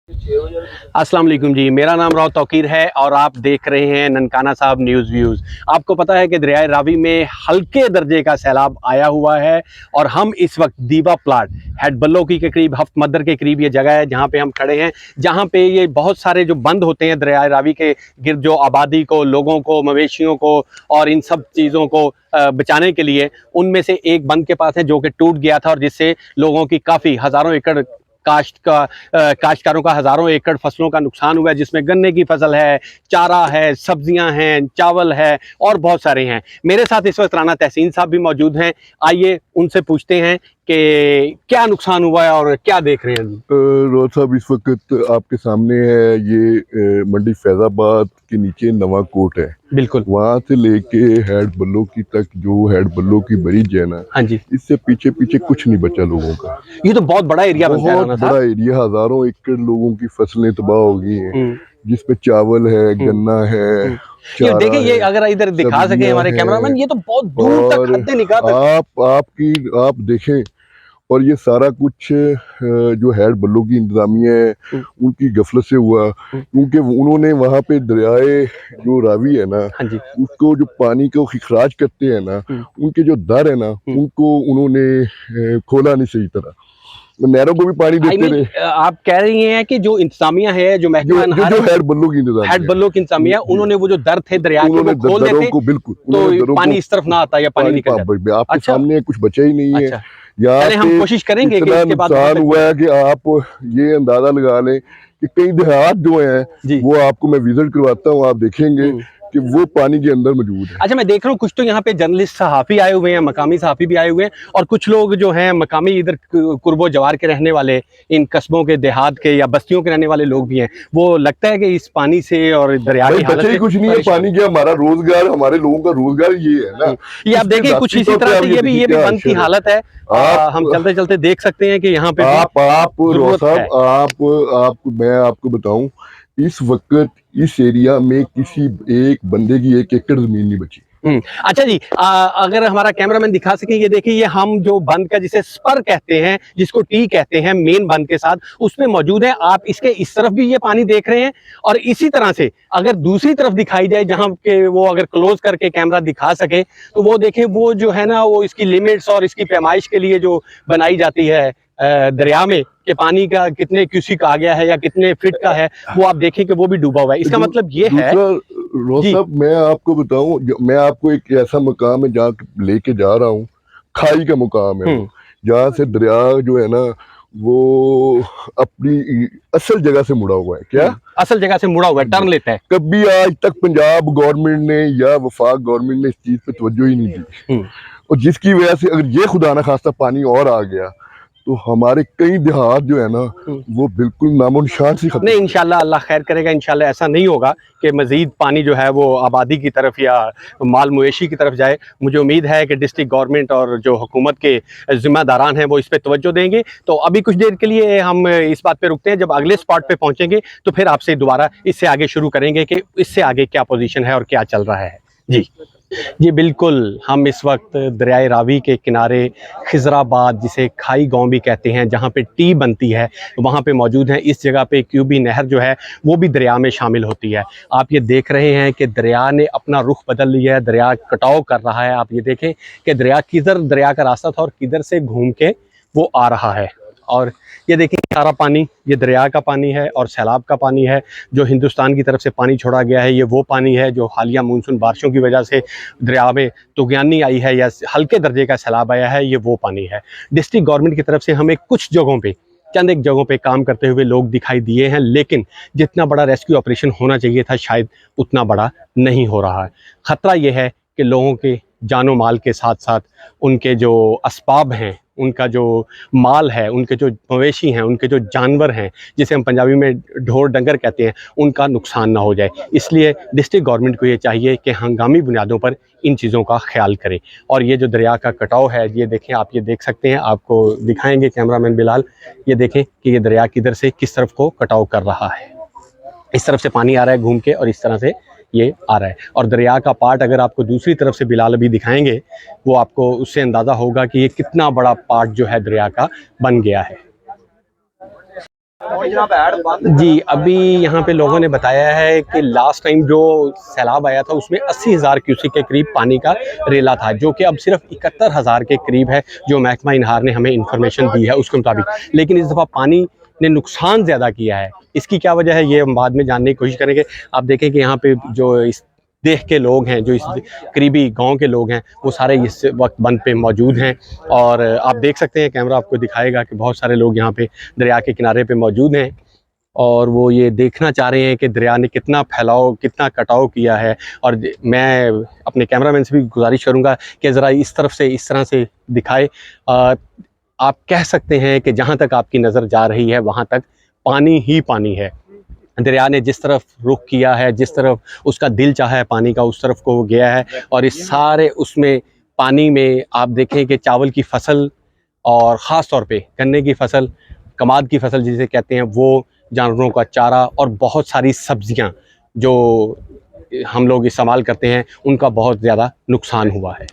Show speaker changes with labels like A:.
A: अस्सलाम वालेकुम जी, मेरा नाम राव तौकीर है और आप देख रहे हैं ननकाना साहब न्यूज़ व्यूज़। आपको पता है कि दरियाए रावी में हल्के दर्जे का सैलाब आया हुआ है और हम इस वक्त दीवा प्लाट हेड बल्लोकी के करीब हफ्त मदर के करीब ये जगह है जहाँ पे हम खड़े हैं, जहाँ पे ये बहुत सारे जो बंद होते हैं दरियाए रावी के गिर्द, जो आबादी को, लोगों को, मवेशियों को और इन सब चीज़ों को बचाने के लिए, उनमें से एक बंद के पास है जो कि टूट गया था और जिससे लोगों की काफ़ी हज़ारों एकड़ काश्तकारों का हज़ारों एकड़ फसलों का नुकसान हुआ है, जिसमें गन्ने की फसल है, चारा है, सब्जियां हैं, चावल है और बहुत सारे हैं। मेरे साथ इस वक्त राना तहसीन साहब भी मौजूद हैं। आइए उनसे पूछते हैं कि क्या नुकसान हुआ है और क्या देख रहे हैं।
B: रोज साहब, इस वक्त आपके सामने है ये मंडी फैजाबाद के नीचे नवा कोट है।
A: बिल्कुल,
B: वहाँ से लेके हेड बल्लोकी तक जो हेड बल्लोकी ब्रिज है ना,
A: हाँ जी,
B: इससे पीछे पीछे कुछ नहीं बचा लोगों का।
A: ये तो बहुत बड़ा एरिया बनता है
B: बहुत
A: राना
B: बड़ा
A: साहब।
B: एरिया, हजारों एकड़ लोगों की फसलें तबाह हो गई हैं,
A: हम्म,
B: जिसपे चावल है, गन्ना है,
A: हम्म। ये
B: चारा
A: देखिए, ये
B: है,
A: अगर इधर दिखा सके
B: सब्जियां
A: हमारे
B: हैं।
A: कैमरामैन, ये तो बहुत दूर तक,
B: और
A: हद निगाह तक।
B: आप देखें, और ये सारा कुछ जो हेड बल्लोकी इंतजामिया है
A: हम्म,
B: उनकी गफलत से हुआ,
A: हम्म,
B: क्योंकि उन्होंने वहाँ पे दरियाए जो रावी है ना,
A: हाँ जी,
B: उसको जो पानी को खराज करते हैं ना, उनके जो दर है ना, उनको उन्होंने खोला नहीं सही तरह। नहरों को भी पानी
A: आई
B: देते
A: मीन
B: रहे।
A: आप कह रही हैं कि जो इंतजामिया है, जो
B: जो
A: महकमा
B: जो
A: नहर
B: जो
A: है,
B: हेड बल्लोकी
A: हेड
B: इंतजामिया
A: बल्लो की
B: है
A: इंतजामिया,
B: जी,
A: उन्होंने वो जो दर थे दरिया के वो
B: उन्होंने
A: खोल
B: दरों
A: देते
B: को बिल्कुल,
A: तो
B: उन्होंने दरों को
A: पानी इस तरफ ना आता या पानी निकल जाता।
B: आपके
A: अच्छा,
B: सामने कुछ बचा ही नहीं है।
A: अच्छा,
B: यहाँ
A: चले हम
B: पे
A: कोशिश करेंगे कि
B: इतना
A: इसके बाद वहां
B: नुकसान
A: तक
B: हुआ
A: जाए।
B: है कि आप ये अंदाजा लगा लें कि कई देहात जो हैं,
A: जी,
B: वो आपको मैं विजिट करवाता हूँ, आप देखेंगे
A: हम्म।
B: कि वो पानी के अंदर मौजूद है।
A: अच्छा, मैं देख रहा हूँ कुछ तो यहाँ पे जर्नलिस्ट सहाफ़ी आए हुए हैं, मकामी सहाफ़ी भी आए हुए हैं और कुछ लोग जो हैं मकामी इधर कुर्बो जवार के रहने वाले, इन कस्बों के, देहात के या बस्तियों के रहने वाले लोग भी हैं। वो लगता है कि इस पानी से और दरिया
B: भाई
A: की हालत
B: बचे ही
A: से
B: कुछ नहीं है
A: परेशान
B: पानी
A: है।
B: के, हमारा रोजगार, हमारे लोगों का रोजगार ये है ना।
A: ये आप
B: इसके
A: देखें कुछ
B: जाती
A: इसी
B: तौर पे
A: तरह
B: आप
A: से
B: ये
A: ये
B: देखिए
A: भी
B: क्या
A: बंद की
B: अक्षर है।
A: हालत है। हम
B: आप
A: चलते चलते देख सकते हैं कि यहाँ पे भी
B: आप रोज
A: जरूरत है।
B: साहब, मैं आपको बताऊं, इस वक्त इस एरिया में किसी एक बंदे की 1 एकड़ जमीन नहीं बची।
A: अच्छा जी, अगर हमारा कैमरामैन दिखा सके, ये देखिए, ये हम जो बंद का जिसे स्पर कहते हैं, जिसको टी कहते हैं, मेन बंद के साथ उसमें मौजूद है। आप इसके इस तरफ भी ये पानी देख रहे हैं और इसी तरह से अगर दूसरी तरफ दिखाई जाए, जहां के वो अगर क्लोज करके कैमरा दिखा सके तो वो देखें, वो जो है ना, वो इसकी लिमिट्स और इसकी पैमाइश के लिए जो बनाई जाती है दरिया में कि पानी का कितने क्यूसिक आ गया है या कितने फीट का है, वो आप देखें कि वो भी डूबा हुआ है। इसका मतलब ये है।
B: दूसरा रोज
A: जी,
B: साहब, मैं आपको बताऊं, मैं आपको एक ऐसा मकाम है जहाँ लेके जा रहा हूँ, खाई का मुकाम है वो, जहाँ से दरिया जो है ना, वो अपनी असल जगह से मुड़ा हुआ है। क्या
A: असल जगह से मुड़ा हुआ है, टर्न लेता है।
B: कभी आज तक पंजाब गवर्नमेंट ने या वफाक गवर्नमेंट ने इस चीज पे तवज्जो ही नहीं दी, और जिसकी वजह से अगर ये खुदा ना खास्ता पानी और आ गया तो हमारे कई देहात जो है ना, वो बिल्कुल नामो निशान से खत्म।
A: नहीं, इंशाल्लाह अल्लाह खैर करेगा। इंशाल्लाह ऐसा नहीं होगा कि मज़ीद पानी जो है वो आबादी की तरफ या माल मवेशी की तरफ जाए। मुझे उम्मीद है कि डिस्ट्रिक्ट गवर्नमेंट और जो हुकूमत के ज़िम्मेदारान हैं वो इस पे तवज्जो देंगे। तो अभी कुछ देर के लिए हम इस बात पे रुकते हैं, जब अगले स्पॉट पे पहुंचेंगे तो फिर आपसे दोबारा इससे आगे शुरू करेंगे कि इससे आगे क्या पोजीशन है और क्या चल रहा है। जी जी, बिल्कुल। हम इस वक्त दरियाए रावी के किनारे खिजराबाद, जिसे खाई गांव भी कहते हैं, जहां पे टी बनती है, वहां पे मौजूद हैं। इस जगह पे क्यूबी नहर जो है वो भी दरिया में शामिल होती है। आप ये देख रहे हैं कि दरिया ने अपना रुख बदल लिया है, दरिया कटाव कर रहा है। आप ये देखें कि दरिया किधर, दरिया का रास्ता था और किधर से घूम के वो आ रहा है। और ये देखिए, सारा पानी ये दरिया का पानी है और सैलाब का पानी है। जो हिंदुस्तान की तरफ से पानी छोड़ा गया है, ये वो पानी है जो हालिया मानसून बारिशों की वजह से दरिया में तुगयानी आई है या हल्के दर्जे का सैलाब आया है, ये वो पानी है। डिस्ट्रिक्ट गवर्नमेंट की तरफ से हमें कुछ जगहों पे, चंद एक जगहों पे काम करते हुए लोग दिखाई दिए हैं, लेकिन जितना बड़ा रेस्क्यू ऑपरेशन होना चाहिए था शायद उतना बड़ा नहीं हो रहा है। ख़तरा ये है कि लोगों के जानो माल के साथ साथ उनके जो असबाब हैं, उनका जो माल है, उनके जो मवेशी हैं, उनके जो जानवर हैं, जिसे हम पंजाबी में ढोर डंगर कहते हैं, उनका नुकसान ना हो जाए। इसलिए डिस्ट्रिक्ट गवर्नमेंट को ये चाहिए कि हंगामी बुनियादों पर इन चीज़ों का ख्याल करें। और ये जो दरिया का कटाव है, ये देखें, आप ये देख सकते हैं, आपको दिखाएंगे कैमरामैन बिलाल। ये देखें कि ये दरिया किधर से किस तरफ को कटाव कर रहा है। इस तरफ से पानी आ रहा है घूम के और इस तरह से ये आ रहा है। और दरिया का पार्ट अगर आपको दूसरी तरफ से बिलाल अभी दिखाएंगे, वो आपको उससे अंदाज़ा होगा कि ये कितना बड़ा पार्ट जो है दरिया का बन गया है। जी, अभी यहाँ पे लोगों ने बताया है कि लास्ट टाइम जो सैलाब आया था उसमें 80,000 क्यूसेक के करीब पानी का रेला था, जो कि अब सिर्फ 71,000 के करीब है, जो महकमा इनहार ने हमें इंफॉर्मेशन दी है उसके मुताबिक। लेकिन इस दफ़ा पानी ने नुकसान ज़्यादा किया है। इसकी क्या वजह है ये हम बाद में जानने की कोशिश करेंगे। आप देखें कि यहाँ पे जो इस देश के लोग हैं, जो इस करीबी गांव के लोग हैं, वो सारे इस वक्त बंद पे मौजूद हैं। और आप देख सकते हैं, कैमरा आपको दिखाएगा कि बहुत सारे लोग यहाँ पे दरिया के किनारे पे मौजूद हैं और वो ये देखना चाह रहे हैं कि दरिया ने कितना फैलाव, कितना कटाव किया है। और मैं अपने कैमरामैन से भी गुजारिश करूँगा कि ज़रा इस तरफ से इस तरह से दिखाए। आप कह सकते हैं कि जहाँ तक आपकी नज़र जा रही है वहाँ तक पानी ही पानी है। दरिया ने जिस तरफ रुख किया है, जिस तरफ उसका दिल चाहा है पानी का, उस तरफ को वो गया है। और इस सारे उसमें पानी में आप देखें कि चावल की फसल और ख़ास तौर पे गन्ने की फसल, कमाद की फसल जिसे कहते हैं, वो, जानवरों का चारा और बहुत सारी सब्जियां जो हम लोग इस्तेमाल करते हैं, उनका बहुत ज़्यादा नुकसान हुआ है।